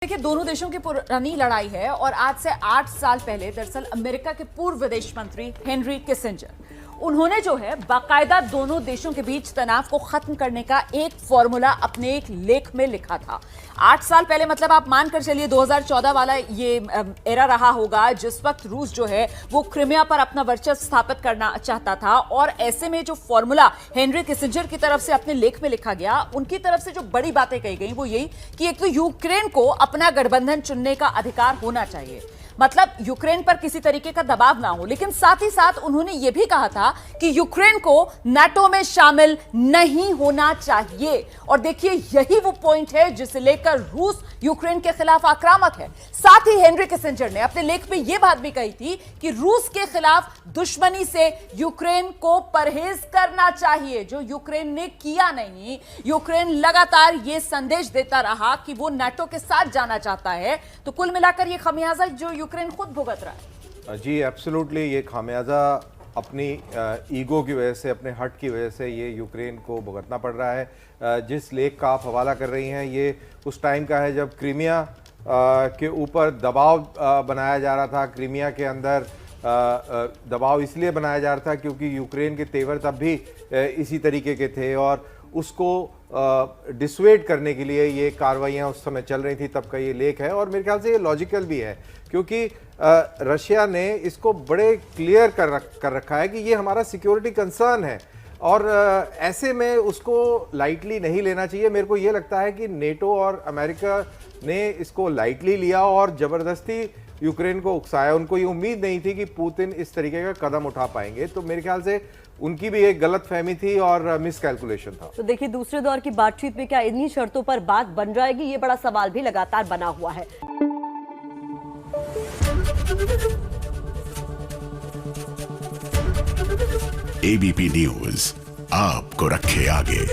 देखिए, दोनों देशों की पुरानी लड़ाई है और आज से 8 साल पहले दरअसल अमेरिका के पूर्व विदेश मंत्री हेनरी किसिंजर, उन्होंने जो है बाकायदा दोनों देशों के बीच तनाव को खत्म करने का एक फॉर्मूला अपने एक लेख में लिखा था। 8 साल पहले मतलब आप मानकर चलिए 2014 वाला ये एरा रहा होगा, जिस वक्त रूस जो है वो क्रिमिया पर अपना वर्चस्व स्थापित करना चाहता था। और ऐसे में जो फॉर्मूला हेनरी किसिंजर की तरफ से अपने लेख में लिखा गया, उनकी तरफ से जो बड़ी बातें कही गई वो यही कि एक तो यूक्रेन को अपना गठबंधन चुनने का अधिकार होना चाहिए, मतलब यूक्रेन पर किसी तरीके का दबाव ना हो, लेकिन साथ ही साथ उन्होंने यह भी कहा था कि यूक्रेन को नाटो में शामिल नहीं होना चाहिए। और देखिए, यही वो पॉइंट है जिसे लेकर रूस यूक्रेन के खिलाफ आक्रामक है। साथ ही हेनरी किसिंजर ने अपने लेख में यह बात भी कही थी कि रूस के खिलाफ दुश्मनी से यूक्रेन को परहेज करना चाहिए, जो यूक्रेन ने किया नहीं। यूक्रेन लगातार यह संदेश देता रहा कि वो नाटो के साथ जाना चाहता है। तो कुल मिलाकर यह खमियाजा जो यूक्रेन खुद भुगत रहा है। जी एब्सोल्युटली, ये खामियाजा अपनी ईगो की वजह से, अपने हट की वजह से ये यूक्रेन को भुगतना पड़ रहा है। जिस लेख का आप हवाला कर रही हैं, ये उस टाइम का है जब क्रीमिया के ऊपर दबाव बनाया जा रहा था। क्रीमिया के अंदर दबाव इसलिए बनाया जा रहा था क्योंकि यूक्रेन के तेवर तब भी इसी तरीके के थे और उसको डिसवेड करने के लिए ये कार्रवाइयाँ उस समय चल रही थी। तब का ये लेख है और मेरे ख्याल से ये लॉजिकल भी है, क्योंकि रशिया ने इसको बड़े क्लियर कर रखा है कि ये हमारा सिक्योरिटी कंसर्न है और ऐसे में उसको लाइटली नहीं लेना चाहिए। मेरे को ये लगता है कि नेटो और अमेरिका ने इसको लाइटली लिया और ज़बरदस्ती यूक्रेन को उकसाया। उनको ये उम्मीद नहीं थी कि पुतिन इस तरीके का कदम उठा पाएंगे। तो मेरे ख्याल से उनकी भी एक गलत फहमी थी और मिस कैलकुलेशन था। तो देखिए, दूसरे दौर की बातचीत में क्या इन्हीं शर्तों पर बात बन जाएगी, ये बड़ा सवाल भी लगातार बना हुआ है। एबीपी न्यूज आपको रखे आगे।